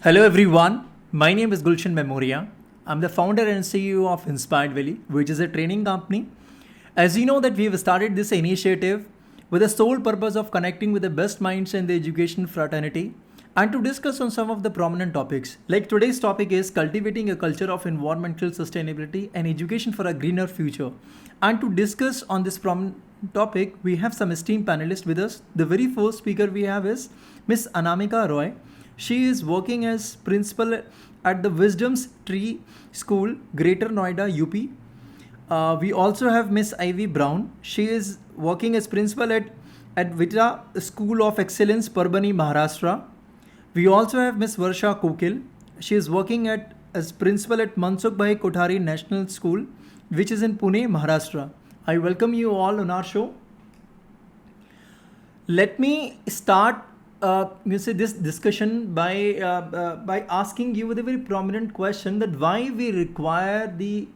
Hello everyone, my name is Gulshan Memoria. I'm the founder and CEO of Inspiredvalley, which is a training company. As you know that we have started this initiative with the sole purpose of connecting with the best minds in the education fraternity and to discuss on some of the prominent topics. Like today's topic is cultivating a culture of environmental sustainability and education for a greener future. And to discuss on this prominent topic, we have some esteemed panelists with us. The very first speaker we have is Miss Animikha Roy. She is working as principal at the Wisdom's Tree School, Greater Noida, UP. We also have Miss Ivy Brown. She is working as principal at Advaita School of Excellence, Parbhani, Maharashtra. We also have Miss Varsha Kokiol. She is working as principal at Mansukhbhai Kothari National School, which is in Pune, Maharashtra. I welcome you all on our show. Let me start this discussion by asking you with a very prominent question that why we require the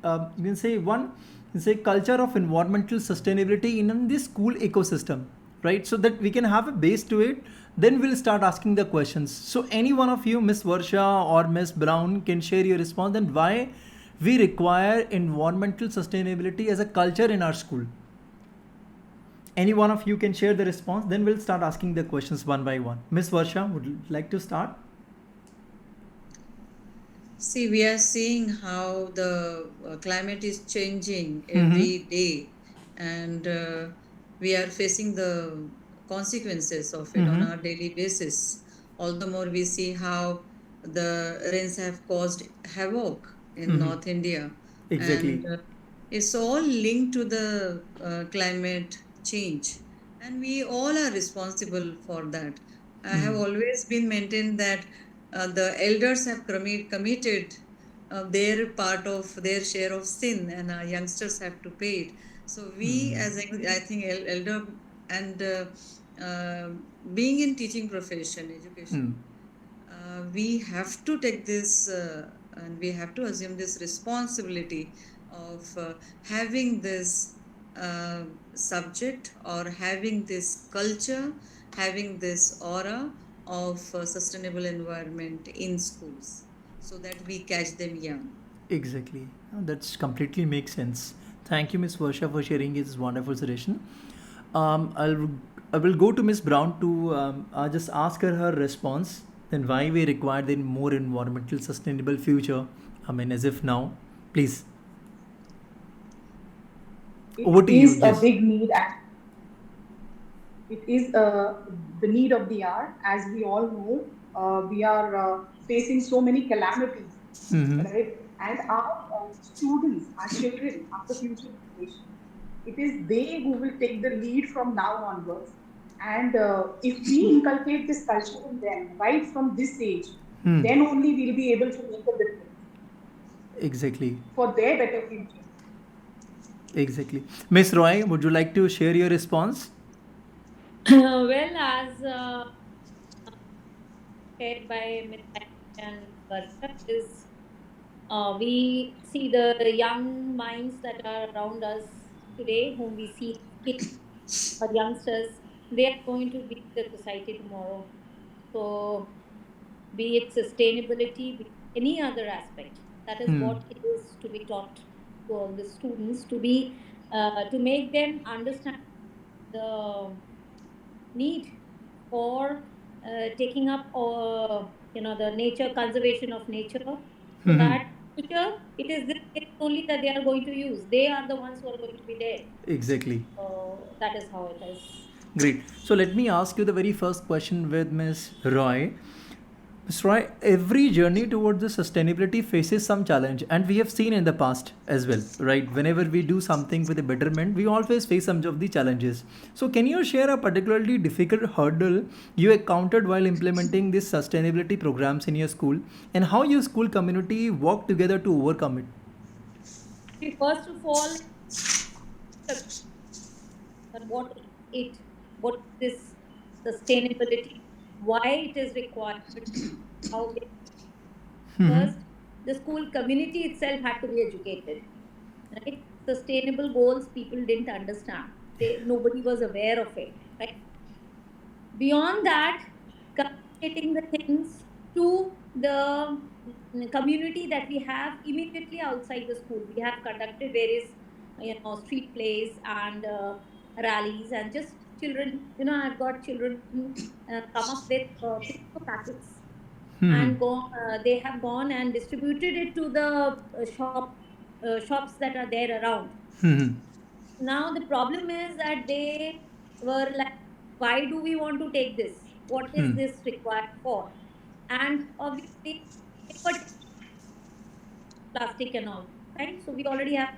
culture of environmental sustainability in the school ecosystem, right? So that we can have a base to it. Then we'll start asking the questions. So any one of you, Miss Varsha or Miss Brown, can share your response and why we require environmental sustainability as a culture in our school. Any one of you can share the response, then we'll start asking the questions one by one. Miss Varsha, would you like to start? See, we are seeing how the climate is changing every day, and we are facing the consequences of it on our daily basis. All the more we see how the rains have caused havoc in North India. Exactly. And it's all linked to the climate change, and we all are responsible for that. I have always been maintained that the elders have committed their part of their share of sin, and our youngsters have to pay it. So we, as I think, elder and being in teaching profession, education, we have to take this and we have to assume this responsibility of having this subject or having this culture, having this aura of sustainable environment in schools so that we catch them young. Exactly. That's completely makes sense. Thank you, Miss Varsha, for sharing this wonderful suggestion. I will go to Miss Brown to just ask her response. Then why we require the more environmental sustainable future. I mean, as if now, please. It Over to you. is a Yes. big need, and it is the need of the hour. As we all know, we are facing so many calamities, right? And our students, our children, are the future generation. It is they who will take the lead from now onwards. And if we inculcate this culture in them right from this age, then only we'll be able to make a difference Exactly. for their better future. Exactly. Miss Roy, would you like to share your response? Well, as shared by Ms. and Varsha, is we see the young minds that are around us today, whom we see kids or youngsters, they are going to lead the society tomorrow. So, be it sustainability, be it any other aspect, that is what it is to be taught to all the students to make them understand the need for taking up the nature conservation of nature, so that future it is this thing only that they are going to use. They are the ones who are going to be there. Exactly. So that is how it is. Great. So let me ask you the very first question with Ms. Roy. Ms. Roy, every journey towards the sustainability faces some challenge, and we have seen in the past as well, right? Whenever we do something with a betterment, we always face some of the challenges. So, can you share a particularly difficult hurdle you encountered while implementing these sustainability programs in your school, and how your school community worked together to overcome it? See, first of all, but what is this sustainability, why it is required, how it, first the school community itself had to be educated, right? Sustainable goals people didn't understand, nobody was aware of it, right? Beyond that, communicating the things to the community that we have immediately outside the school. We have conducted various, street plays and rallies, and just children. I've got children come up with paper packets and go. They have gone and distributed it to the shops that are there around. Now the problem is that they were like, why do we want to take this? What is this required for? And obviously, paper, plastic, and all, right? So we already have.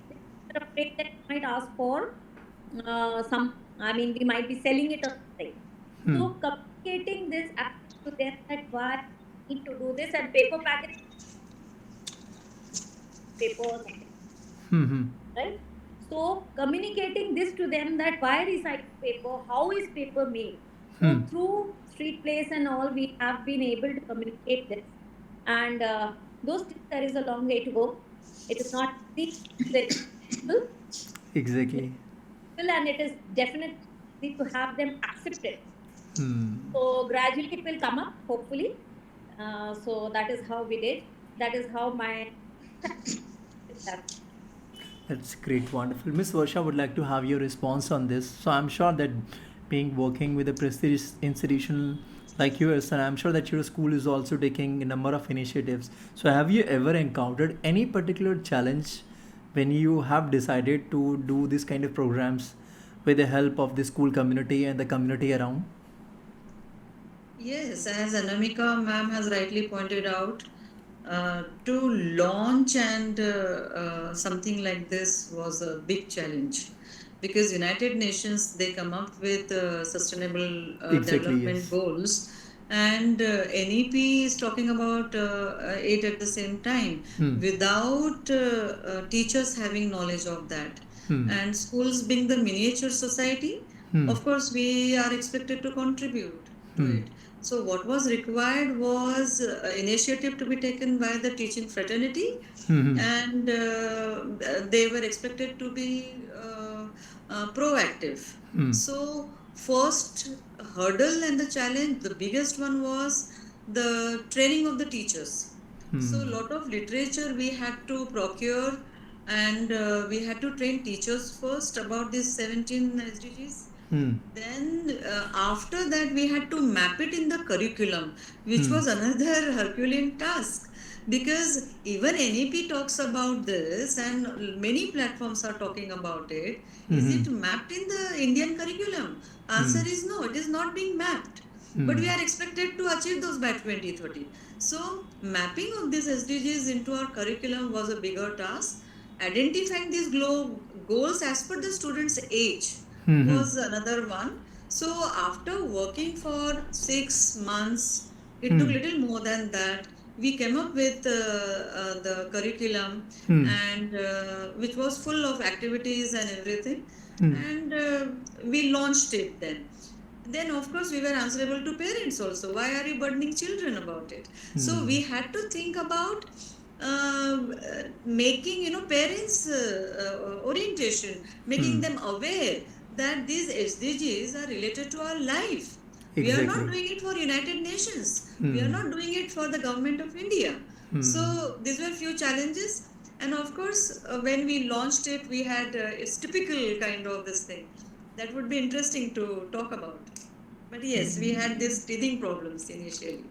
They're afraid that we might ask for some. I mean, we might be selling it or something. So communicating this to them that why we need to do this, and paper packets, paper or something, right? So communicating this to them that why recycle paper, how is paper made. So through street plays and all, we have been able to communicate this, and those still there is a long way to go. It is not easy, very simple, Exactly. and it is definitely easy to have them accept it. So gradually it will come up, hopefully. So that is how we did. That is how my That's great, wonderful. Miss Varsha would like to have your response on this. So I'm sure that being working with a prestigious institution like yours, and I'm sure that your school is also taking a number of initiatives. So have you ever encountered any particular challenge when you have decided to do this kind of programs with the help of the school community and the community around? Yes, as Animikha ma'am has rightly pointed out, to launch and something like this was a big challenge, because United Nations, they come up with sustainable Exactly, development yes. goals, and NEP is talking about it at the same time without teachers having knowledge of that, and schools being the miniature society, of course we are expected to contribute to it. So what was required was initiative to be taken by the teaching fraternity, and they were expected to be proactive. So first hurdle and the challenge, the biggest one was the training of the teachers. So a lot of literature we had to procure, and we had to train teachers first about these 17 SDGs. Then after that we had to map it in the curriculum, which was another Herculean task, because even NEP talks about this and many platforms are talking about it. Is it mapped in the Indian curriculum? Answer is no, it is not being mapped. But we are expected to achieve those by 2030. So mapping of these SDGs into our curriculum was a bigger task. Identifying these goals as per the student's age was another one. So after working for 6 months, it took little more than that. We came up with the curriculum, and which was full of activities and everything, and we launched it then. Then of course we were answerable to parents also. Why are you burdening children about it? So we had to think about making parents orientation, making them aware that these SDGs are related to our life. We are not Exactly. doing it for United Nations. We are not doing it for the government of India. So these were few challenges, and of course when we launched it, we had it's typical kind of this thing that would be interesting to talk about. But yes, we had these teething problems initially.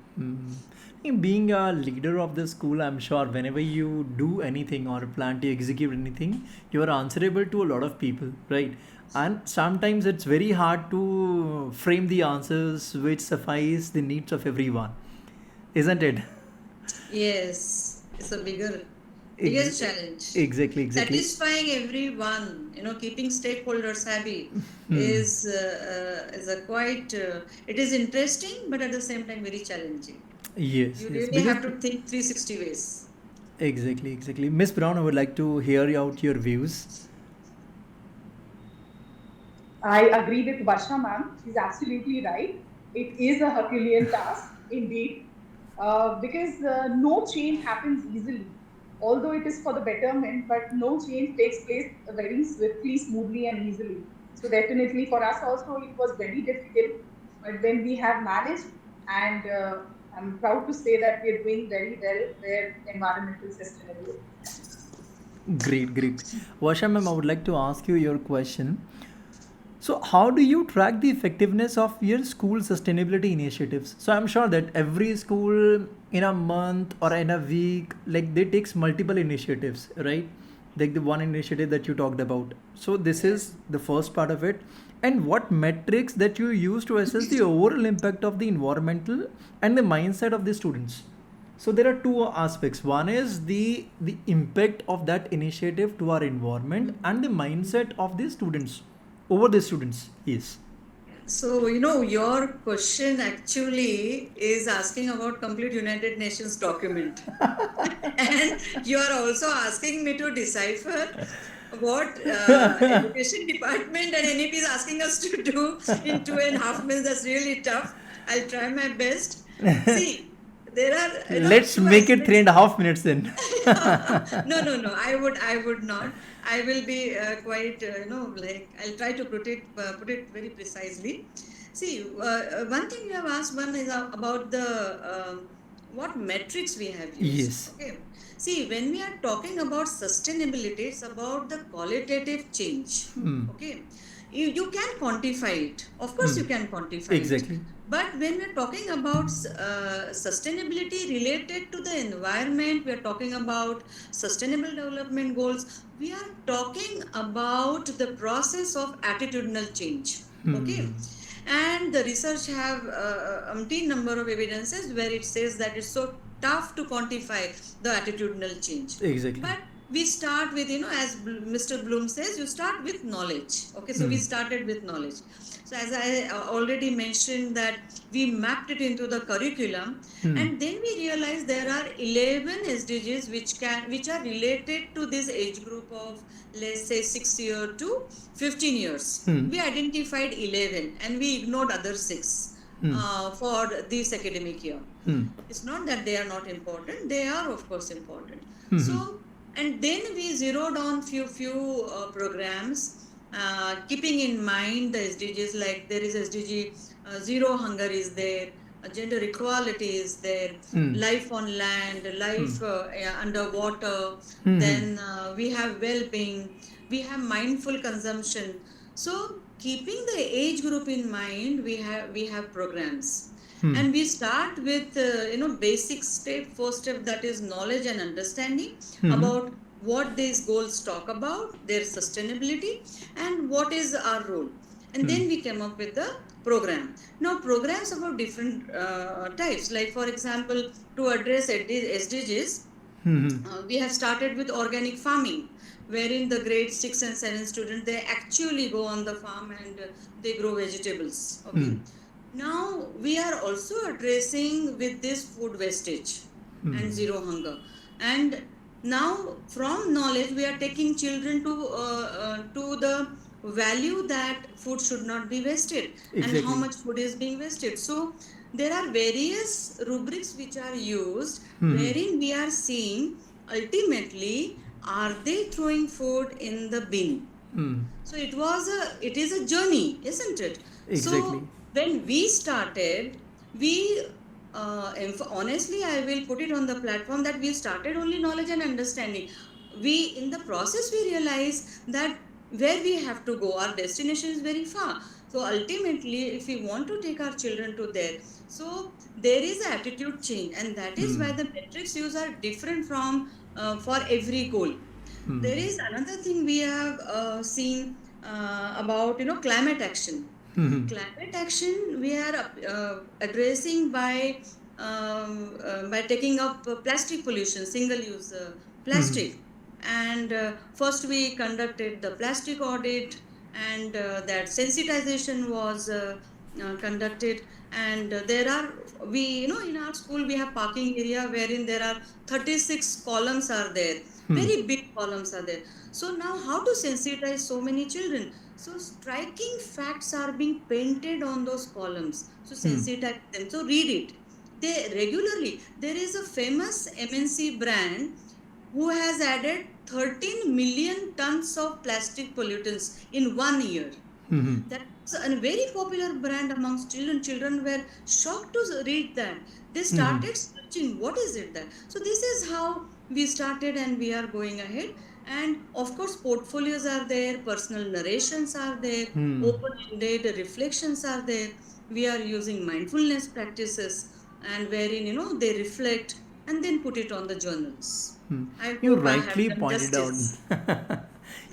Being a leader of the school, I'm sure whenever you do anything or plan to execute anything, you are answerable to a lot of people, right? And sometimes it's very hard to frame the answers which suffice the needs of everyone, isn't it? Yes, it's a biggest Ex- challenge. exactly, exactly. Satisfying everyone, keeping stakeholders happy is a quite. It is interesting, but at the same time very challenging. Yes, You yes. really Because have to think 360 ways. exactly, exactly. Miss Brown, I would like to hear out your views. I agree with Varsha ma'am. She's absolutely right. It is a Herculean task indeed, because no change happens easily. Although it is for the betterment, but no change takes place very swiftly, smoothly, and easily. So definitely for us also it was very difficult. But when we have managed and I'm proud to say that we are doing very well with environmental sustainability. Great, great. Varsha ma'am, I would like to ask you your question. So, how do you track the effectiveness of your school sustainability initiatives? So, I'm sure that every school in a month or in a week, like they takes multiple initiatives, right? Like the one initiative that you talked about. So, this is the first part of it. And what metrics that you use to assess the overall impact of the environmental and the mindset of the students? So there are two aspects. One is the impact of that initiative to our environment and the mindset of the students over the students. Yes. So, your question actually is asking about complete United Nations document. And you are also asking me to decipher what education department and NEP is asking us to do in 2.5 minutes. That's really tough. I'll try my best. See, there are, Let's two make it aspects. 3.5 minutes then. No. I would not. I will be quite, like I'll try to put it very precisely. See, one thing you have asked, one is about the what metrics we have used. Yes. Okay. See, when we are talking about sustainability, it's about the qualitative change. Okay. You can quantify it. Of course, you can quantify it. Exactly. But when we're talking about sustainability related to the environment, we are talking about sustainable development goals, we are talking about the process of attitudinal change. Okay. And the research have umpteen number of evidences where it says that it's so tough to quantify the attitudinal change. Exactly. But we start with, as Mr. Bloom says, you start with knowledge. Okay, so we started with knowledge. So as I already mentioned that we mapped it into the curriculum, and then we realized there are 11 SDGs which are related to this age group of, let's say, 6 years to 15 years. We identified 11 and we ignored other 6 for this academic year. It's not that they are not important; they are of course important. So. And then we zeroed on few programs, keeping in mind the SDGs, like there is SDG zero hunger is there, gender equality is there, life on land, life underwater. Then we have well-being, we have mindful consumption. So keeping the age group in mind, we have programs. And we start with basic step, first step, that is knowledge and understanding about what these goals talk about, their sustainability, and what is our role. And then we came up with the program. Now programs about different types, like for example, to address SDGs, we have started with organic farming, wherein the grade 6 and 7 students, they actually go on the farm and they grow vegetables. Okay. Now we are also addressing with this food wastage and zero hunger. And now from knowledge we are taking children to the value that food should not be wasted and how much food is being wasted. So there are various rubrics which are used wherein we are seeing ultimately, are they throwing food in the bin? So it is a journey, isn't it? Exactly. So when we started, we honestly, I will put it on the platform that we started only knowledge and understanding. In the process, we realize that where we have to go, our destination is very far. So ultimately, if we want to take our children to there, so there is an attitude change, and that is why the metrics used are different from for every goal. There is another thing we have seen about climate action. Climate action we are addressing by taking up plastic pollution, single-use plastic. And first we conducted the plastic audit, and that sensitization was conducted. And there are, in our school we have parking area wherein there are 36 columns are there, very big columns are there. So now how to sensitize so many children? So striking facts are being painted on those columns. So sensitize them. So read it. They regularly, there is a famous MNC brand who has added 13 million tons of plastic pollutants in 1 year. That a very popular brand amongst children. Children were shocked to read that. They started searching, what is it that? So this is how we started, and we are going ahead. And of course, portfolios are there, personal narrations are there, open-ended reflections are there. We are using mindfulness practices, and wherein they reflect and then put it on the journals. I You hope I have rightly done pointed out. justice.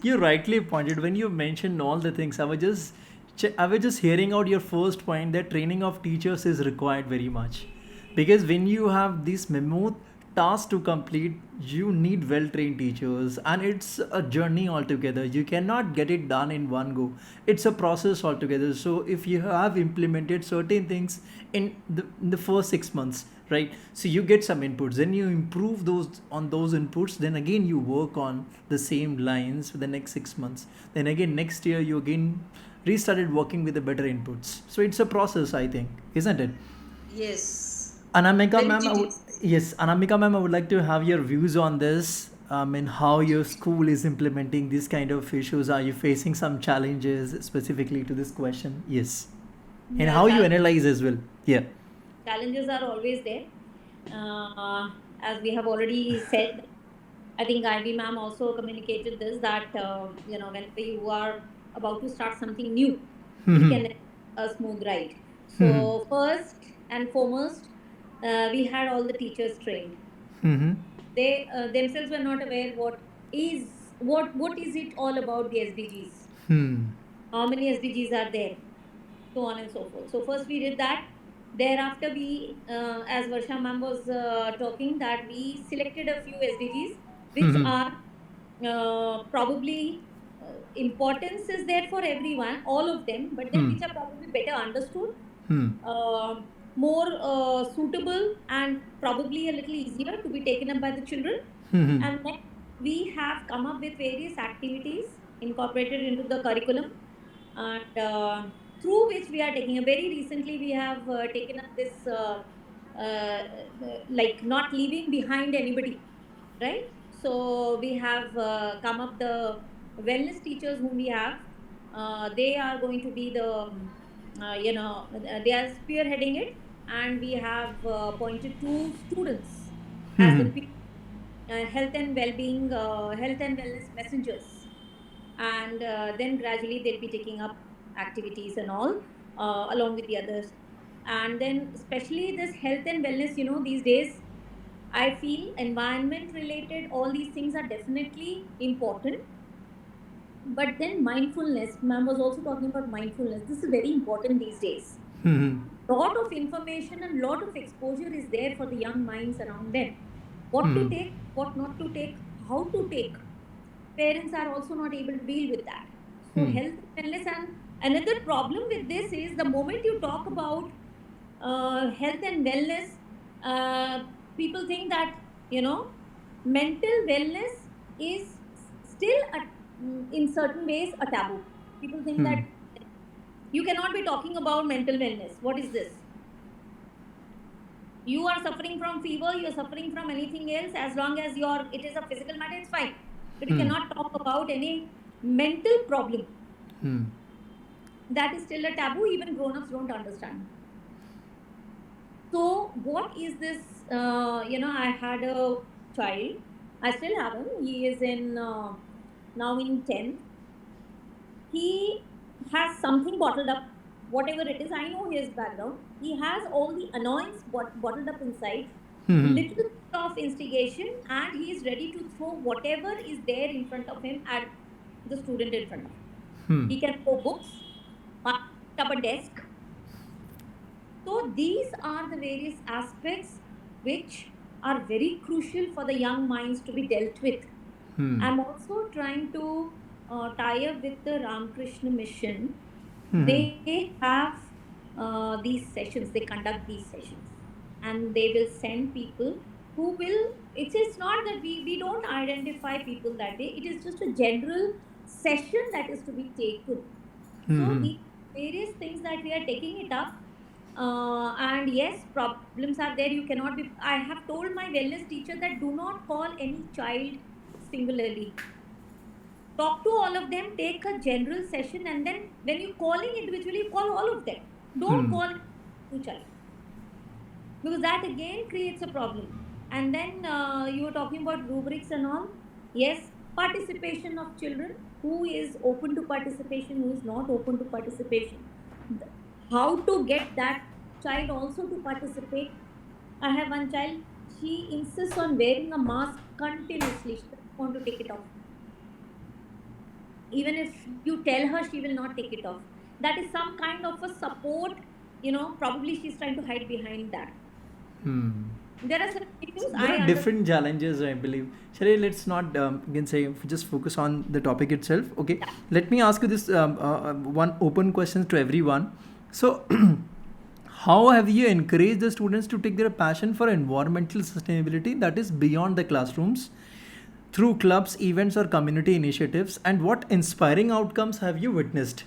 You rightly pointed when you mentioned all the things. I was just hearing out your first point that training of teachers is required very much, because when you have this mammoth task to complete, you need well-trained teachers, and it's a journey altogether. You cannot get it done in one go. It's a process altogether. So if you have implemented certain things in the first 6 months, right, so you get some inputs, then you improve those on those inputs, then again you work on the same lines for the next 6 months, then again next year you again restarted working with the better inputs. So it's a process, I think, isn't it? Yes, Anamika very ma'am, tedious. yes, Anamika ma'am, I would like to have your views on this, and how your school is implementing these kind of issues. Are you facing some challenges specifically to this question? Yes, and Yeah, how you analyze as well. Yeah. challenges are always there. As we have already said, I think Ivy ma'am also communicated this, that whenever you are about to start something new, it can be a smooth ride. So first and foremost, we had all the teachers trained. They themselves were not aware what is it all about the SDGs. How many SDGs are there? So on and so forth. So first we did that. Thereafter, as Varsha ma'am was talking, that we selected a few SDGs which are probably importance is there for everyone, all of them, but then which are probably better understood, uh, more suitable, and probably a little easier to be taken up by the children. And then we have come up with various activities incorporated into the curriculum, and through which we are taking. Very recently, we have taken up this, uh, like not leaving behind anybody, right? So we have come up the wellness teachers whom we have. They are going to be the, they are spearheading it, and we have appointed two students as the health and well-being, health and wellness messengers, and then gradually they'll be taking up activities and all, along with the others. And then especially this health and wellness, these days I feel environment related, all these things are definitely important. But then mindfulness, ma'am was also talking about mindfulness. This is very important these days. Lot of information and lot of exposure is there for the young minds around them. What to take, what not to take, how to take. Parents are also not able to deal with that. So health and wellness, and another problem with this is the moment you talk about health and wellness, people think that mental wellness is still in certain ways a taboo. People think that you cannot be talking about mental wellness. What is this? You are suffering from fever, you are suffering from anything else, as long as it is a physical matter, it's fine. But you cannot talk about any mental problem. That is still a taboo. Even grown-ups don't understand. So what is this? I had a child. I still have him. He is in now in 10th. He has something bottled up, whatever it is. I know his background. He has all the annoyance bottled up inside, little bit of instigation, and he is ready to throw whatever is there in front of him at the student in front of him. He can throw books, up a desk. So these are the various aspects which are very crucial for the young minds to be dealt with. I'm also trying to tie up with the Ramakrishna Mission. They have these sessions, they conduct these sessions, and they will send people who will, it is not that we don't identify people that day, it is just a general session that is to be taken. So these various things that we are taking it up, and yes, problems are there. You cannot be. I have told my wellness teacher that do not call any child singularly. Talk to all of them, take a general session, and then when you're calling individually, you call all of them. Don't call two child, because that again creates a problem. And then you were talking about rubrics and all. Yes, participation of children, who is open to participation, who is not open to participation. How to get that child also to participate. I have one child, she insists on wearing a mask continuously. She doesn't want to take it off. Even if you tell her, she will not take it off. That is some kind of a support, probably she's trying to hide behind that. There are certain issues. There are different challenges, I believe. Shari, let's not just focus on the topic itself. Okay, Yeah. let me ask you this one open question to everyone. So, how have you encouraged the students to take their passion for environmental sustainability that is beyond the classrooms through clubs, events, or community initiatives? And what inspiring outcomes have you witnessed?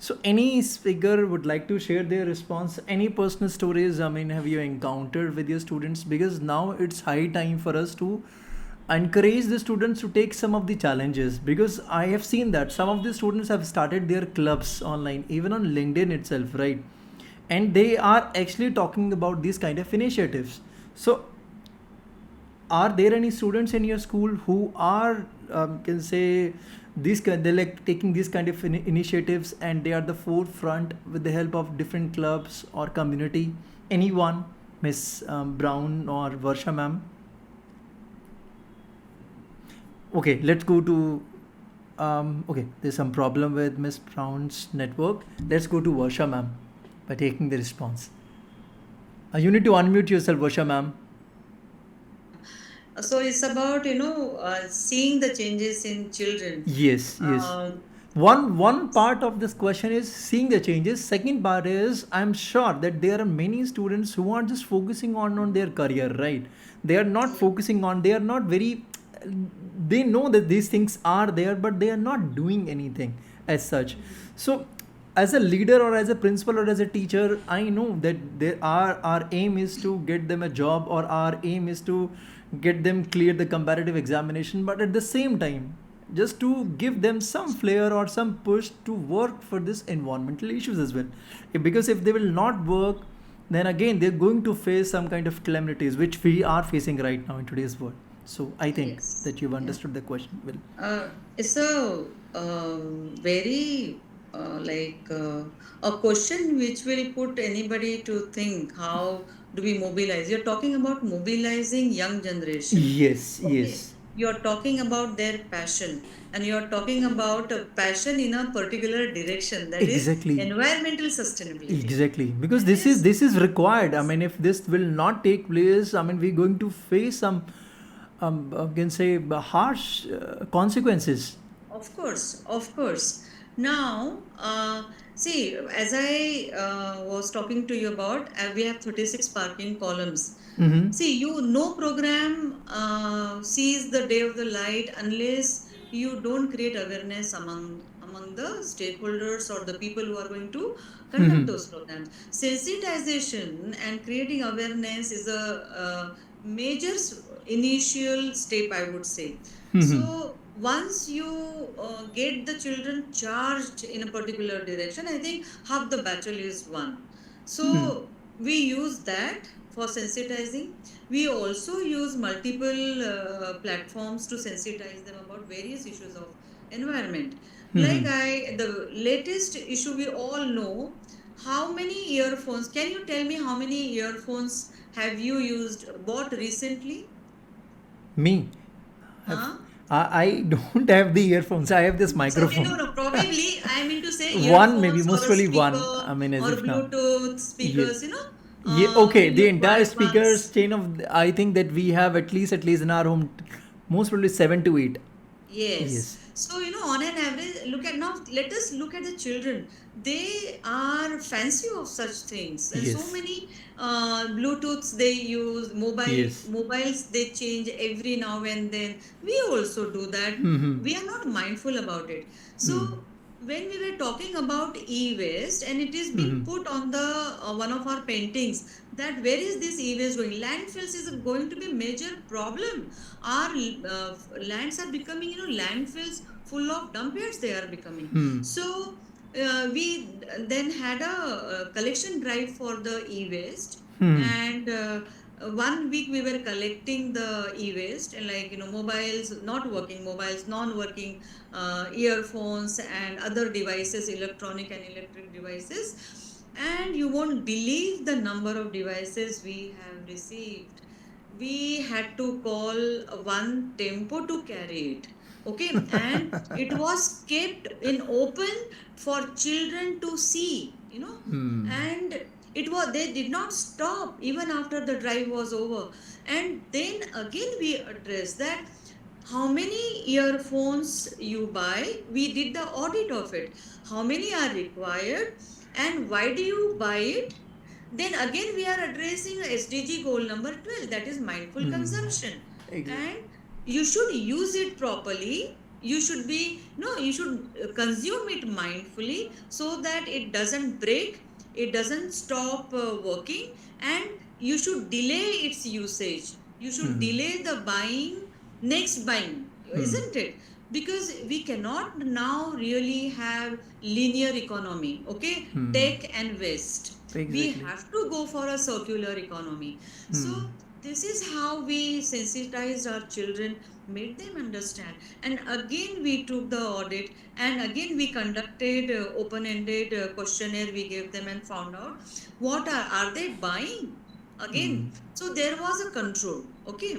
So, any speaker would like to share their response? Any personal stories? I mean, have you encountered with your students? Because now it's high time for us to encourage the students to take some of the challenges. Because I have seen that some of the students have started their clubs online, even on LinkedIn itself, right? And they are actually talking about these kind of initiatives. So, are there any students in your school who are can say they're like taking these kind of initiatives and they are the forefront with the help of different clubs or community? Anyone, Miss Brown or Varsha ma'am? Okay, let's go to okay, there's some problem with Miss Brown's network. Let's go to Varsha ma'am by taking the response. You need to unmute yourself, Varsha ma'am. So it's about, seeing the changes in children. Yes, yes. Uh, One part of this question is seeing the changes. Second part is I'm sure that there are many students who are just focusing on their career, right? They are not focusing on. They are not very. They know that these things are there, but they are not doing anything as such. So, as a leader or as a principal or as a teacher, I know that our aim is to get them a job or our aim is to get them clear the comparative examination, but at the same time just to give them some flair or some push to work for this environmental issues as well. Because if they will not work, then again they're going to face some kind of calamities which we are facing right now in today's world. So I think yes. that you've Yeah. understood the question well. It's a very a question which will put anybody to think, how do we mobilize? You're talking about mobilizing young generation. Yes, Okay. yes. You're talking about their passion, and you're talking about a passion in a particular direction, that is Exactly. environmental sustainability. Exactly, because And this is required. I mean, if this will not take place, I mean, we're going to face some, can say, harsh consequences. of course, of course. Now, see, as I was talking to you about, we have 36 parking columns. Mm-hmm. See, no program sees the day of the light unless you don't create awareness among the stakeholders or the people who are going to conduct those programs. Sensitization and creating awareness is a major initial step, I would say. So once you get the children charged in a particular direction, I think half the battle is won. So we use that for sensitizing. We also use multiple platforms to sensitize them about various issues of environment. Like the latest issue we all know, how many earphones? Can you tell me how many earphones have you bought recently? Me, Huh? I don't have the earphones. I have this So, okay, microphone. no, probably I mean to say One, maybe, earphones or most a probably one. speaker I mean, as or if now. Bluetooth Yes. speakers, Yeah, okay, in the your entire quiet speakers ones. chain of I think that we have at least in our home, most probably 7 to 8. Yes. Yes. So, on an average, let us look at the children. They are fancy of such things. And so Yes. many Bluetooths they use, Yes. mobiles they change every now and then. We also do that. We are not mindful about it. So, when we were talking about e-waste and it is being put on the one of our paintings, that where is this e-waste going? Landfills is going to be a major problem. Our lands are becoming, landfills full of dump yards they are becoming. So we then had a collection drive for the e-waste, and 1 week we were collecting the e-waste, and like mobiles not working, mobiles non-working, earphones and other devices, electronic and electric devices, and you won't believe the number of devices we have received. We had to call one tempo to carry it. Okay, and it was kept in open for children to see, and they did not stop even after the drive was over. And then again we addressed that how many earphones you buy. We did the audit of it. How many are required and why do you buy it? Then again we are addressing SDG goal number 12, that is mindful consumption. Exactly. And you should use it properly. You should consume it mindfully so that it doesn't break, it doesn't stop working, and you should delay its usage. You should delay the next buying, isn't it? Because we cannot now really have linear economy, okay? Tech and waste. Exactly. We have to go for a circular economy. So this is how we sensitized our children, made them understand. And again we took the audit, and again we conducted open-ended questionnaire we gave them, and found out what are they buying again. So there was a control, okay?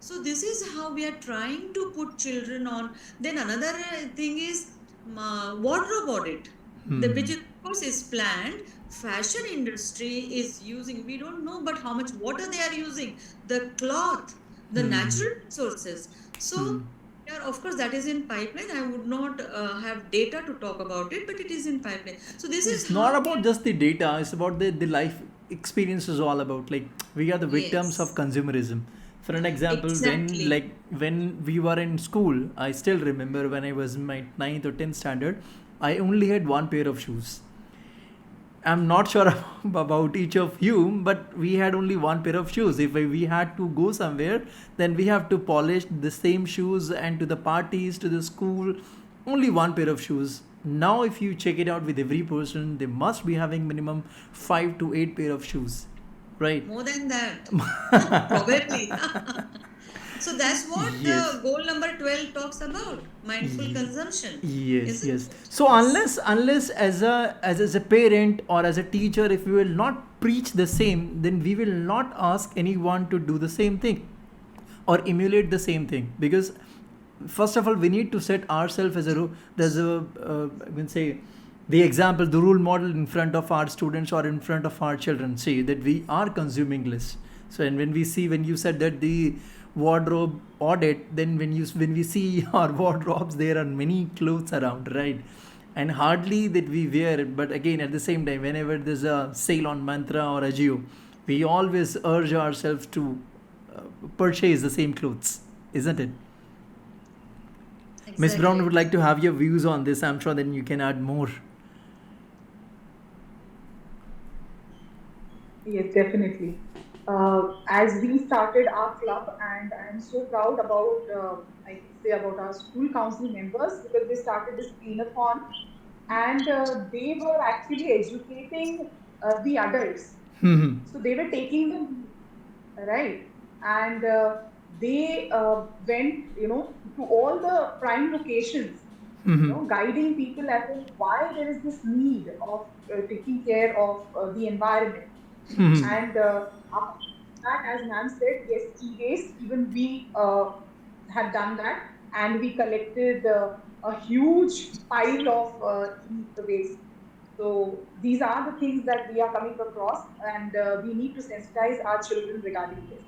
So this is how we are trying to put children on. Then another thing is wardrobe audit, which of course is planned. Fashion industry is using, we don't know, but how much water they are using, the cloth, the natural resources. So yeah, of course that is in pipeline. I would not have data to talk about it, but it is in pipeline. So this is It's not about just the data, it's about the life experience is all about. Like, we are the victims of consumerism. For an example, Exactly. when we were in school, I still remember when I was in my 9th or 10th standard, I only had one pair of shoes. I'm not sure about each of you, but we had only one pair of shoes. If we had to go somewhere, then we have to polish the same shoes, and to the parties, to the school, only one pair of shoes. Now, if you check it out with every person, they must be having minimum 5 to 8 pair of shoes, right? More than that, probably. So that's what Yes. the goal number 12 talks about, mindful consumption, Yes, isn't yes. it? So unless as a parent or as a teacher, if we will not preach the same, then we will not ask anyone to do the same thing or emulate the same thing. Because first of all, we need to set ourselves as I can say, the example, the role model in front of our students or in front of our children. See that we are consuming less. So, and when you said that the wardrobe audit, then when we see our wardrobes, there are many clothes around, right? And hardly that we wear it. But again, at the same time, whenever there's a sale on Mantra or Ajio, we always urge ourselves to purchase the same clothes, isn't it? Miss Brown would Exactly. like to have your views on this. I'm sure then you can add more. Yes, definitely. As we started our club, and I'm so proud about, I can say, about our school council members, because they started this cleanathon, and they were actually educating the adults. So they were taking them, right, and they went, to all the prime locations, guiding people as to why there is this need of taking care of the environment. And after that, as ma'am said, yes, e-waste, even we had done that, and we collected a huge pile of e-waste. So these are the things that we are coming across, and we need to sensitize our children regarding this.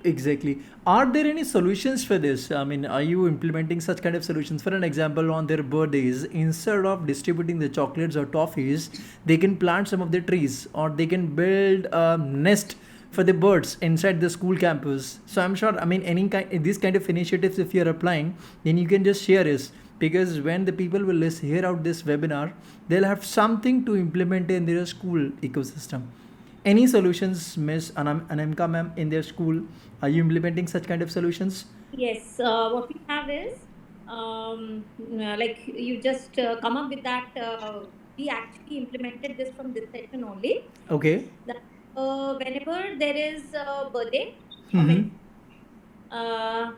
Exactly. Are there any solutions for this? I mean, are you implementing such kind of solutions? For an example, on their birthdays, instead of distributing the chocolates or toffees, they can plant some of the trees, or they can build a nest for the birds inside the school campus. So I'm sure, I mean, any kind these kind of initiatives, if you're applying, then you can just share this, because when the people will hear out this webinar, they'll have something to implement in their school ecosystem. Any solutions, Miss Animika ma'am, in their school? Are you implementing such kind of solutions? Yes, what we have is like you just come up with that. We actually implemented this from this session only. Okay. That whenever there is a birthday of Mm-hmm. any, uh,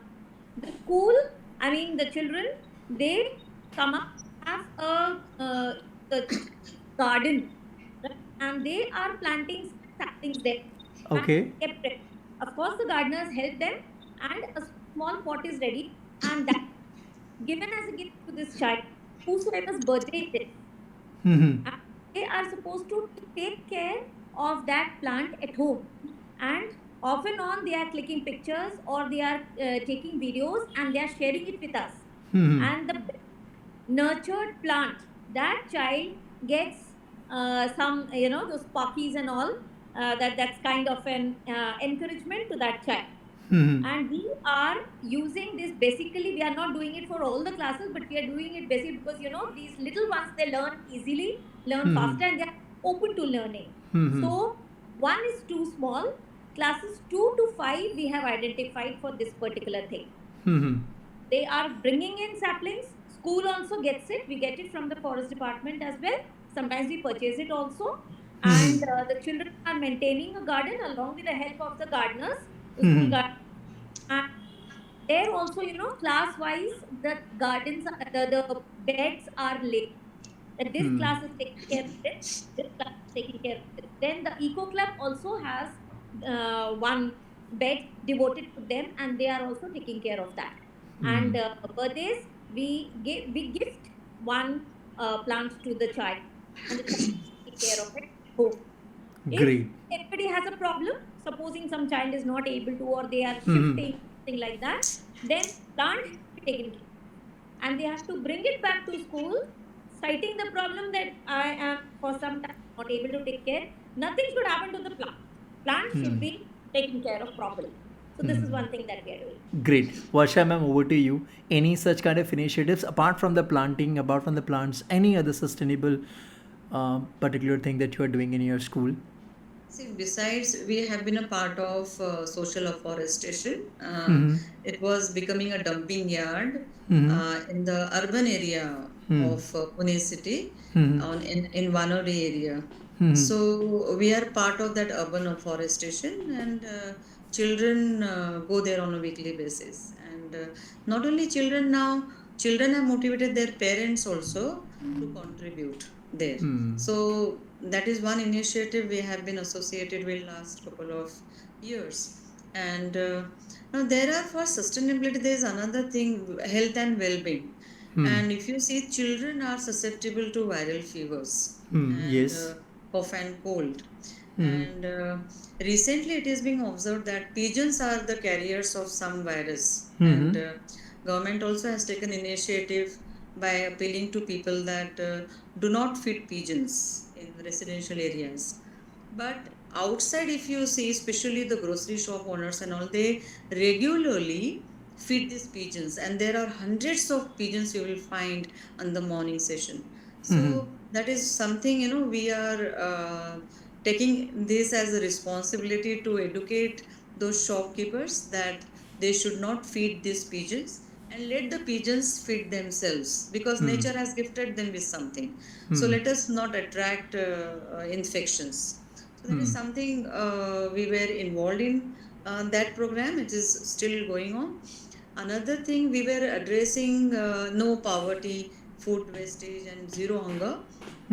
the school, I mean the children, they come up, have a garden, right? And they are planting saplings there and Okay. kept it. Of course, the gardeners help them, and a small pot is ready, and that given as a gift to this child, whosoever's birthday it is. Mm-hmm. And they are supposed to take care of that plant at home. And off and on, they are clicking pictures or they are taking videos and they are sharing it with us. Mm-hmm. And the nurtured plant, that child gets some, those pockies and all. That's kind of an encouragement to that child. Mm-hmm. And we are using this basically, we are not doing it for all the classes, but we are doing it basically because these little ones, they learn easily, learn Mm-hmm. faster, and they are open to learning. Mm-hmm. So one is too small. Classes 2 to 5 we have identified for this particular thing. Mm-hmm. They are bringing in saplings. School also gets it. We get it from the forest department as well. Sometimes we purchase it also. And the children are maintaining a garden along with the help of the gardeners, the school Mm-hmm. garden. And there also, class wise, the gardens, the beds are laid. That this Mm-hmm. class is taking care of this class is taking care of this. Then the eco club also has one bed devoted to them, and they are also taking care of that. And birthdays, we gift one plant to the child, and the child take care of it at home. If Great. anybody has a problem, supposing some child is not able to, or they are Mm-hmm. shifting, something like that, then plant has to be taken care, and they have to bring it back to school, citing the problem that I am for some time not able to take care. Nothing should happen to the plant. Plant should be taken care of properly. So this is one thing that we are doing. Great. Varsha ma'am, over to you. Any such kind of initiatives apart from the planting, apart from the plants, any other sustainable particular thing that you are doing in your school? See, besides, we have been a part of social afforestation. Mm-hmm. It was becoming a dumping yard Mm-hmm. in the urban area Mm-hmm. of Pune city, Mm-hmm. in Vanodi area. Mm-hmm. So we are part of that urban afforestation, and children go there on a weekly basis. And not only children now, children have motivated their parents also to contribute there. So that is one initiative we have been associated with last couple of years. And now there are, for sustainability, there is another thing, health and well-being. And if you see, children are susceptible to viral fevers and Yes. cough and cold. Mm-hmm. And recently it is being observed that pigeons are the carriers of some virus. And government also has taken initiative by appealing to people that do not feed pigeons in residential areas. But outside, if you see, especially the grocery shop owners and all, they regularly feed these pigeons, and there are hundreds of pigeons you will find on the morning session. So that is something, we are taking this as a responsibility to educate those shopkeepers that they should not feed these pigeons and let the pigeons feed themselves, because nature has gifted them with something. So let us not attract infections. So that is something we were involved in that program. It is still going on. Another thing, we were addressing no poverty, food wastage, and zero hunger.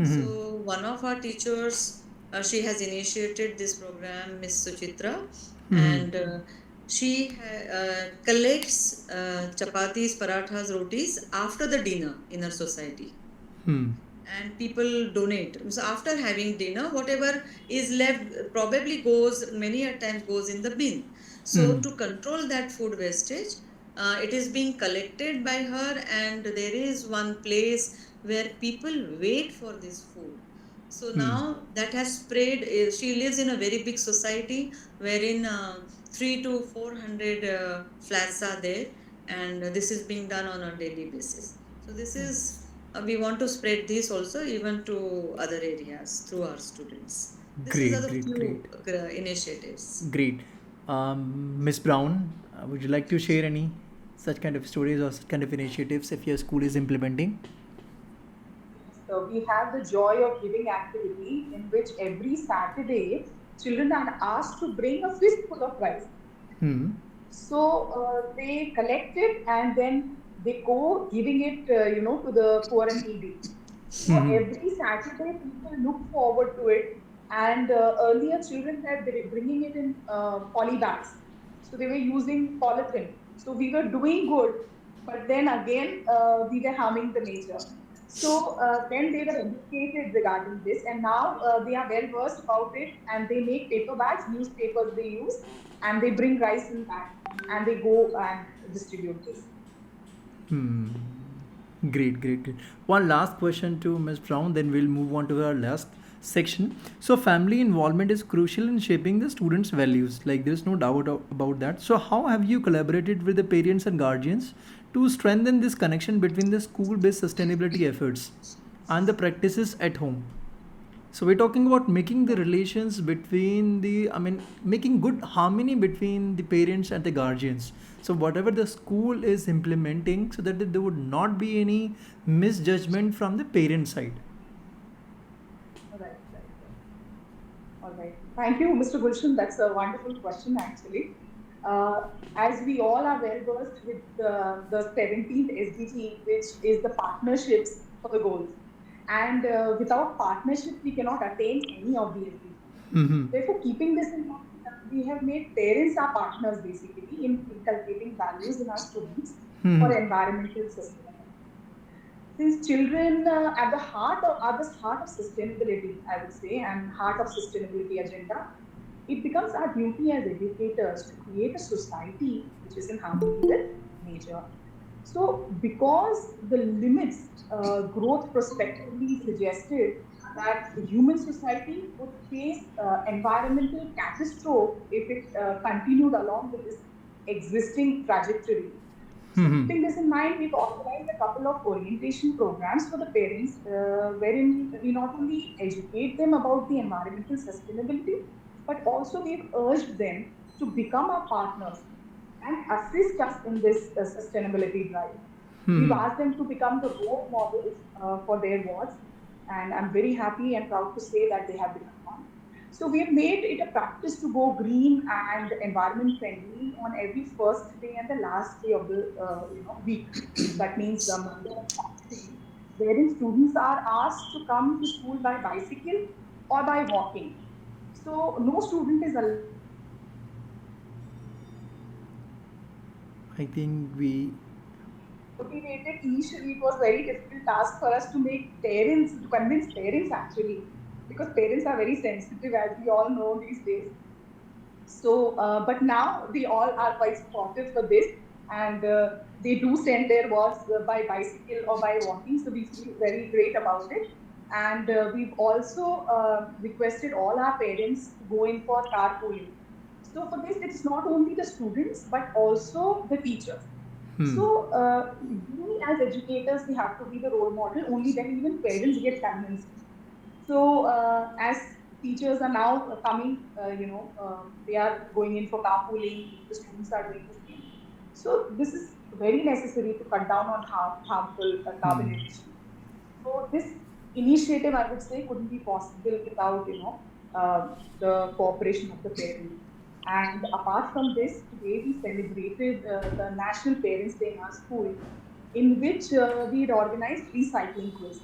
So one of our teachers, she has initiated this program, Miss Suchitra, and she collects chapatis, parathas, rotis after the dinner in her society. And people donate. So after having dinner, whatever is left probably many a times goes in the bin. So to control that food wastage, it is being collected by her, and there is one place where people wait for this food. So now that has spread. She lives in a very big society wherein 3 to 400 flats are there, and this is being done on a daily basis. So this is we want to spread this also even to other areas through our students. These are Great, the great, few great, initiatives. great. Miss Brown, would you like to share any such kind of stories or such kind of initiatives if your school is implementing? So we have the joy of giving activity in which every Saturday children are asked to bring a fistful of rice. Hmm. So they collect it and then they go giving it, to the poor and needy. So Hmm. every Saturday, people look forward to it. And earlier, children were bringing it in poly bags. So they were using polythene. So we were doing good, but then again, we were harming the nature. So then they were educated regarding this, and now they are well versed about it. And they make paper bags, newspapers they use, and they bring rice in that, and they go and distribute this. Hmm. Great, great, great. One last question to Ms. Brown, then we'll move on to our last section. So, family involvement is crucial in shaping the students' values. Like, there's no doubt about that. So, how have you collaborated with the parents and guardians to strengthen this connection between the school based sustainability efforts and the practices at home? So we're talking about making the relations between making good harmony between the parents and the guardians. So whatever the school is implementing, so that there would not be any misjudgment from the parent side. Right, right, right. All right. Thank you, Mr. Gulshan. That's a wonderful question, actually. Uh, as we all are well versed with the 17th SDG, which is the partnerships for the goals. And without partnership, we cannot attain any of the SDGs. Mm-hmm. Therefore, keeping this in mind, we have made parents our partners basically in inculcating values in our students for Mm-hmm. environmental sustainability. Since children are the heart of sustainability, I would say, and heart of sustainability agenda, it becomes our duty as educators to create a society which is in harmony with nature. So, because the limits growth prospectively suggested that the human society would face environmental catastrophe if it continued along with this existing trajectory. So, Mm-hmm. keeping this in mind, we've organized a couple of orientation programs for the parents, wherein we not only educate them about the environmental sustainability, but also we've urged them to become our partners and assist us in this sustainability drive. We've Mm-hmm. asked them to become the role models for their wards, and I'm very happy and proud to say that they have become one. So we have made it a practice to go green and environment friendly on every first day and the last day of the week. That means Monday and Saturday, wherein students are asked to come to school by bicycle or by walking. So no student is allowed I think we. motivated. Initially, it was very difficult task for us to make parents, to convince parents actually, because parents are very sensitive, as we all know these days. So, but now they all are quite supportive for this, and they do send their wards by bicycle or by walking. So we feel very great about it. And we've also requested all our parents to go in for carpooling. So for this, it's not only the students but also the teachers. Hmm. So we as educators, we have to be the role model. Only then even parents get convinced. So as teachers are now coming, they are going in for carpooling. The students are doing the same. So this is very necessary to cut down on harmful carbon Hmm. emissions. So this initiative, I would say, couldn't be possible without the cooperation of the parents. And apart from this, today we celebrated the National Parents' Day in our school, in which we had organized recycling quiz.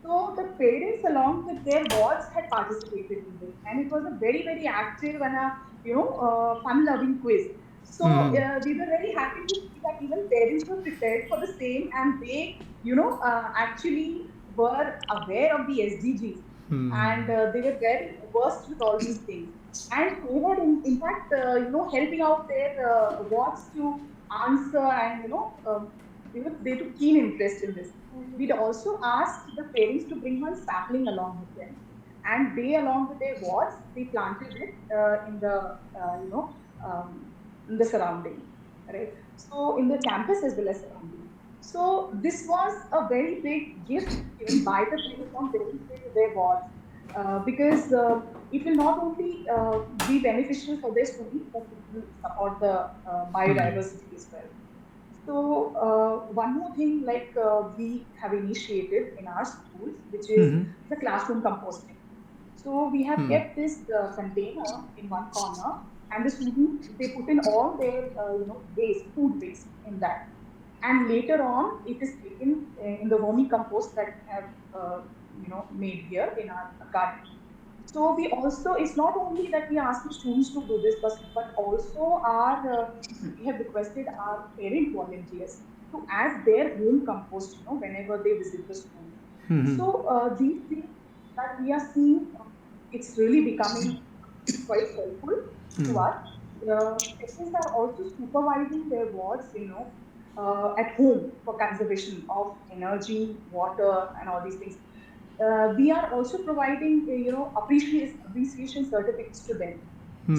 So the parents, along with their wards, had participated in this, and it was a very, very active and a fun-loving quiz. So Hmm. we were very happy to see that even parents were prepared for the same, and they, actually were aware of the SDGs, Hmm. and they were well versed with all these things. And they were, in fact, helping out their wards to answer, and they took keen interest in this. We'd also asked the parents to bring one sapling along with them, and they, along with their wards, they planted it in the surrounding, right? So in the campus as well as surrounding. So this was a very big gift given by the parents on Parents' Day to their wards, because it will not only be beneficial for their students, but it will support the biodiversity as well. So one more thing, like we have initiated in our schools, which is the classroom composting. So we have kept this container in one corner, and the students, they put in all their waste, food waste in that, and later on it is taken in the vermicompost that we have made here in our garden. So we also, it's not only that we are asking students to do this, but also we have requested our parent volunteers to add their home compost, whenever they visit the school. So these things that we are seeing, it's really becoming quite helpful to us. Second are also supervising their wards, at home for conservation of energy, water, and all these things. We are also providing, appreciation certificates to them.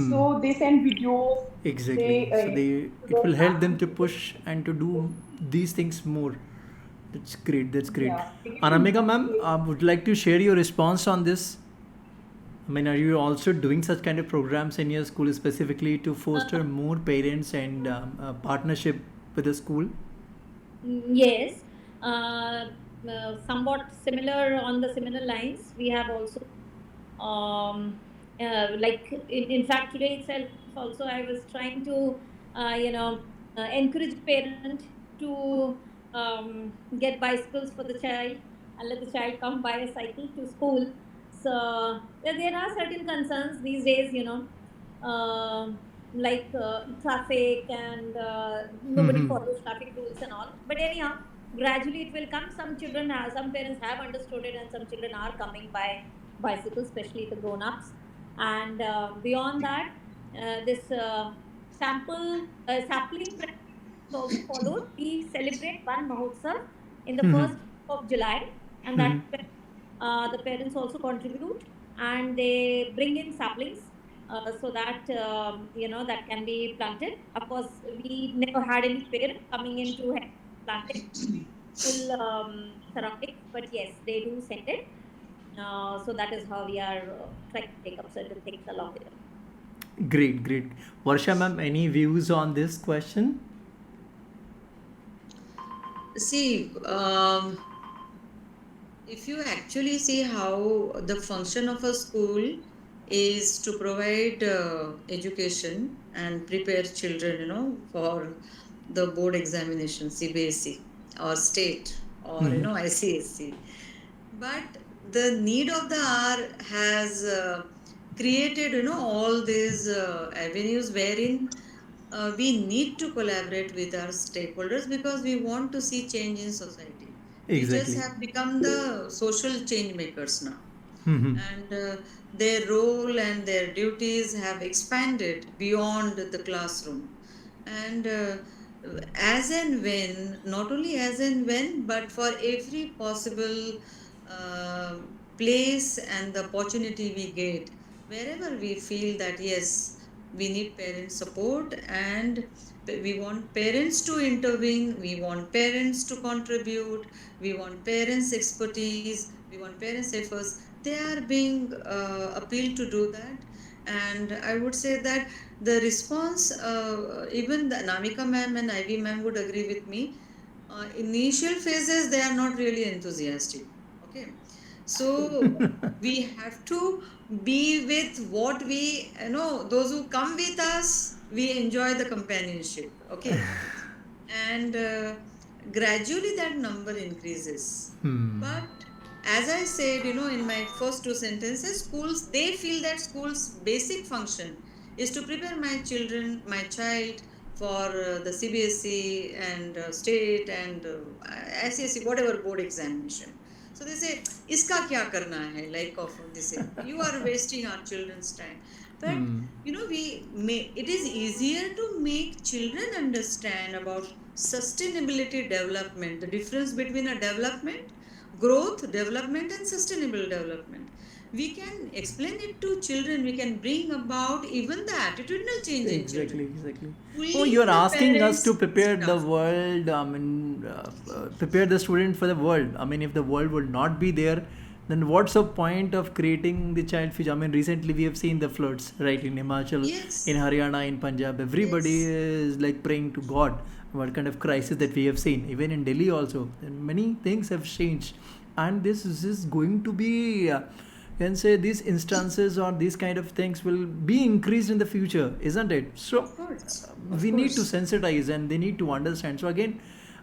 So they send videos. Exactly. So it will help them to push and to do these things more. That's great. That's great. Yeah, they get to Anamika ma'am, motivate. would like to share your response on this? I mean, are you also doing such kind of programs in your school specifically to foster more parents and partnership with the school? Yes, uh, somewhat similar on the similar lines. We have also, like in fact, today itself also I was trying to, encourage parent to get bicycles for the child and let the child come by a cycle to school. So there are certain concerns these days, like traffic and nobody follows traffic rules and all. But anyhow, gradually it will come. Some parents have understood it, and some children are coming by bicycle, especially the grown-ups. And beyond that, this sapling practice is also followed. We celebrate one Mahotsav in the first of July, and that's when the parents also contribute and they bring in saplings so that that can be planted. Of course, we never had any parent coming in to help planting full surroundings, but yes, they do send it. So that is how we are trying to take up certain things along with them. Great, great. Varsha ma'am, any views on this question? See, if you actually see how the function of a school is to provide education and prepare children, for the board examination, CBSE or state or ICSE. But the need of the hour has created, all these avenues wherein we need to collaborate with our stakeholders because we want to see change in society. Teachers Exactly. have become the social change makers now, and their role and their duties have expanded beyond the classroom. And as and when, not only as and when, but for every possible uh, place and the opportunity we get, wherever we feel that yes, we need parent support and we want parents to intervene, we want parents to contribute, we want parents' expertise, we want parents' efforts, they are being appealed to do that. And I would say that the response, even the Namika ma'am and Ivy ma'am would agree with me. Initial phases, they are not really enthusiastic. Okay, so we have to be with what those who come with us, we enjoy the companionship. Okay, and gradually that number increases. But as I said, in my first two sentences, schools, they feel that school's basic function is to prepare my child for the CBSE and state and ICSE, whatever board examination. So they say, "Iska kya karna hai?" Like often they say, "You are wasting our children's time." But it is easier to make children understand about sustainability development, the difference between a development, growth, development, and sustainable development. We can explain it to children, we can bring about even the attitudinal change in children. Exactly, exactly. Oh, Fully you are the asking us to parents' prepare the task. world, I mean, prepare the student for the world. I mean, if the world would not be there, then what's the point of creating the child future? I mean, recently we have seen the floods, right, in Himachal, Yes, in Haryana, in Punjab. Everybody yes. is like praying to God. What kind of crisis that we have seen, even in Delhi also. And many things have changed, and this is going to be. You can say these instances or these kind of things will be increased in the future, isn't it? So Of course, we of need to course. sensitize and they need to understand. So again,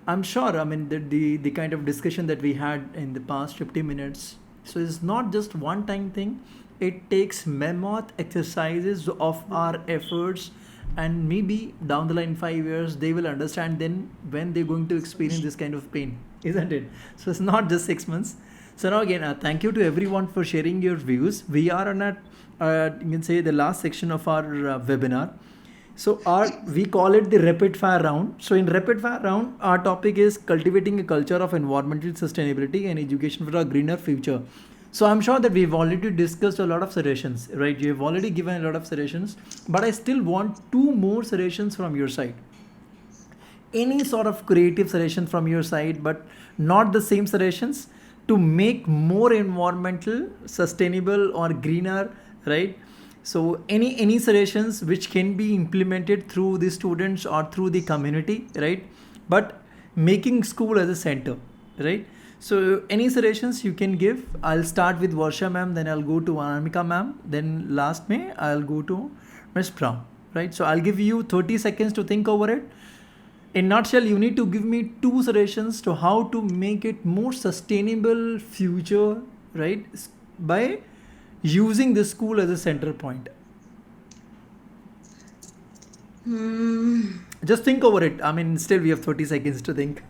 I'm sure, I mean, the kind of discussion that we had in the past 50 minutes, so it's not just one time thing. It takes mammoth exercises of our efforts, and maybe down the line 5 years they will understand then when they're going to experience this kind of pain, isn't it? So it's not just 6 months. So now again, thank you to everyone for sharing your views. We are on a, you can say, the last section of our webinar. So our we call it the rapid fire round. So in rapid fire round, our topic is cultivating a culture of environmental sustainability and education for a greener future. So I'm sure that we've already discussed a lot of suggestions, right? You have already given a lot of suggestions, but I still want two more suggestions from your side. Any sort of creative suggestion from your side, but not the same suggestions, to make more environmental sustainable or greener, right? So any suggestions which can be implemented through the students or through the community, right? But making school as a center, right? So any suggestions you can give? I'll start with Varsha ma'am, then I'll go to Animikha ma'am, then last May I'll go to Ms. Brown, right? So I'll give you 30 seconds to think over it. In nutshell, you need to give me two suggestions to how to make it more sustainable future, right? By using the school as a center point. Just think over it. I mean, still we have 30 seconds to think.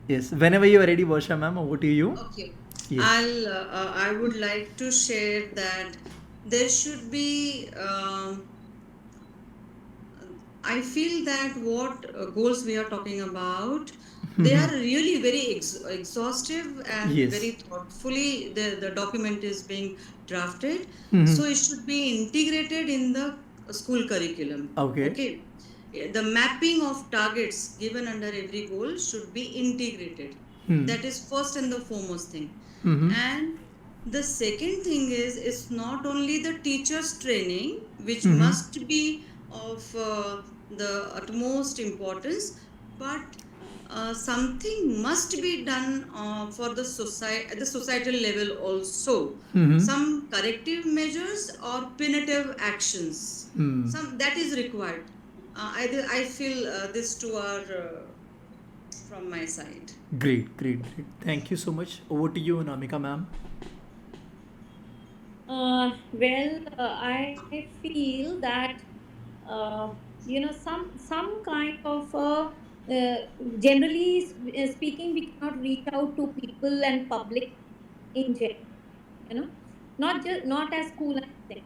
Yes, whenever you are ready, Varsha ma'am, over to you. Okay. Yes. I would like to share that there should be. I feel that what goals we are talking about, they are really very exhaustive and Yes. very thoughtfully the document is being drafted. Mhm. So it should be integrated in the school curriculum. Okay. Okay. The mapping of targets given under every goal should be integrated. That is first and the foremost thing. And the second thing is, it's not only the teachers training which must be of the utmost importance, but something must be done for the society at the societal level also. Some corrective measures or punitive actions. Some that is required. I feel these two are from my side. Great, great, great. Thank you so much. Over to you, Namika ma'am. I feel that some kind of generally speaking, we cannot reach out to people and public in general. Not as school and thing,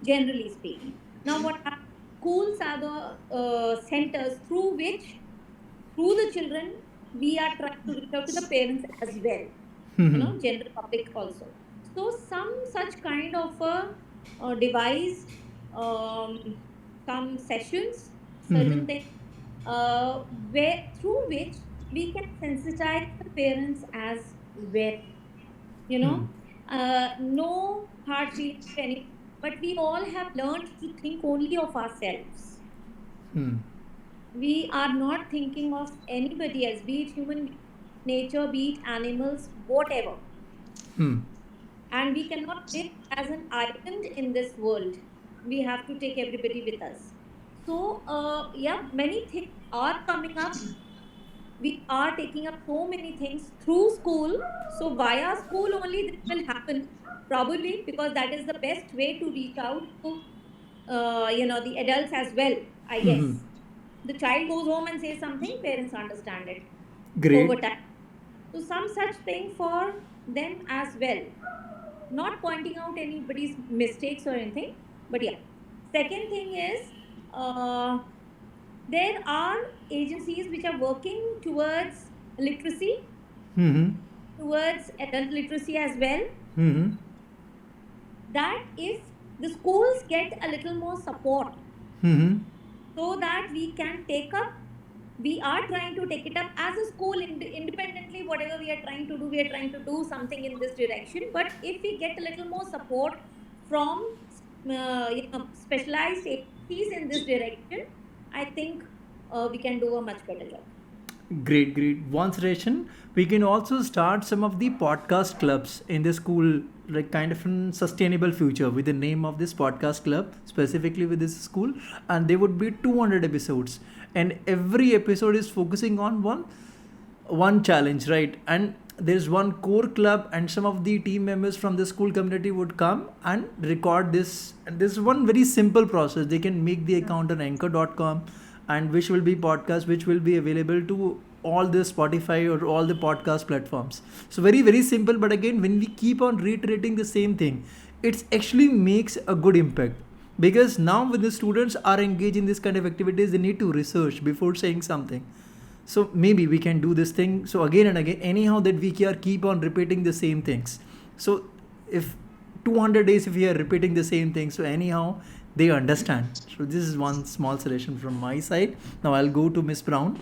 generally speaking. Now, what happens? Schools are the centers through the children, we are trying to reach out to the parents as well. General public also. So some such kind of a device, some sessions, certain things, through which we can sensitize the parents as well. No hard feelings to anyone, but we all have learned to think only of ourselves. We are not thinking of anybody else, be it human nature, be it animals, whatever. And we cannot live as an island in this world. We have to take everybody with us. So, many things are coming up. We are taking up so many things through school. So, via school only this will happen, probably, because that is the best way to reach out to, the adults as well, I guess. The child goes home and says something, parents understand it. Great. Over time. So some such thing for them as well. Not pointing out anybody's mistakes or anything, but yeah. Second thing is, there are agencies which are working towards literacy, towards adult literacy as well. That if the schools get a little more support, so that we can take up, we are trying to take it up as a school independently. Whatever we are trying to do, we are trying to do something in this direction. But if we get a little more support from specialized agencies in this direction, I think we can do a much better job. Great, great. One suggestion, we can also start some of the podcast clubs in the school, like kind of in sustainable future with the name of this podcast club, specifically with this school. And there would be 200 episodes. And every episode is focusing on one challenge, right? And there's one core club, and some of the team members from the school community would come and record this. And this is one very simple process. They can make the account on anchor.com, and which will be podcast, which will be available to all the Spotify or all the podcast platforms. So very, very simple. But again, when we keep on reiterating the same thing, it actually makes a good impact. Because now when the students are engaged in this kind of activities, they need to research before saying something. So maybe we can do this thing. So again and again, anyhow that we keep on repeating the same things. So if 200 days if we are repeating the same thing, so anyhow they understand. So this is one small suggestion from my side. Now I'll go to Miss Brown.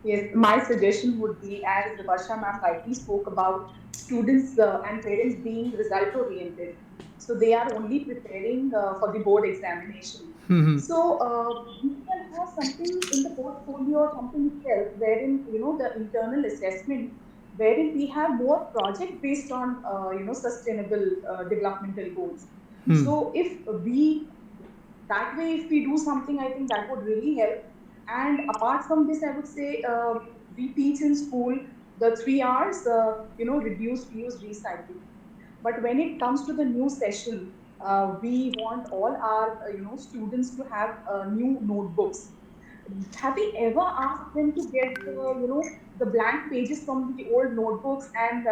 Yes, my suggestion would be, as Varsha ma'am rightly spoke about students and parents being result oriented. So they are only preparing for the board examination. So we can have something in the portfolio or something itself wherein, the internal assessment, wherein we have more project based on, sustainable developmental goals. So if we, that way, if we do something, I think that would really help. And apart from this, I would say we teach in school the 3 hours, reduce, reuse, recycle. But when it comes to the new session, we want all our students to have new notebooks. Have we ever asked them to get the blank pages from the old notebooks and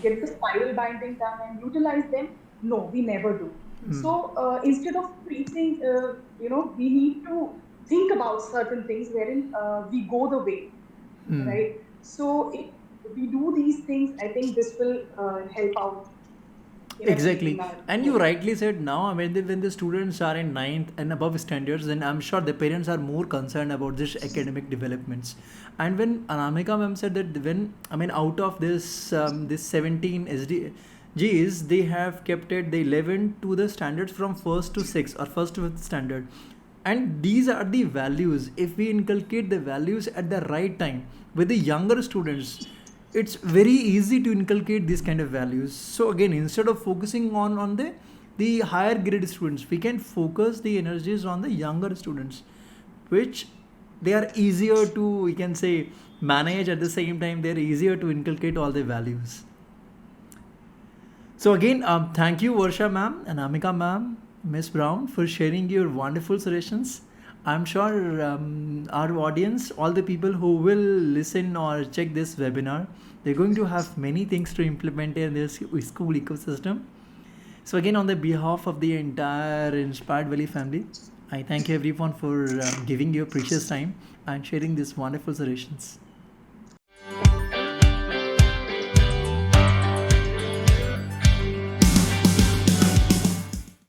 get the spiral binding done and utilize them? No, we never do. So instead of preaching, we need to think about certain things wherein we go the way, right? So if we do these things, I think this will help out. Exactly. And you rightly said now, when the students are in ninth and above standards, then I'm sure the parents are more concerned about this academic developments. And when Animikha ma'am said that out of this 17 SDGs, they have kept it the 11 to the standards from first to sixth or first to fifth standard. And these are the values. If we inculcate the values at the right time with the younger students, it's very easy to inculcate these kind of values. So again, instead of focusing on the higher grade students, we can focus the energies on the younger students, which they are easier to, we can say, manage. At the same time, they're easier to inculcate all the values. So again, thank you Varsha ma'am and Animikha ma'am, Miss Brown, for sharing your wonderful suggestions. I'm sure our audience, all the people who will listen or check this webinar, they're going to have many things to implement in this school ecosystem. So again, on the behalf of the entire Inspired Valley family, I thank everyone for giving your precious time and sharing these wonderful suggestions.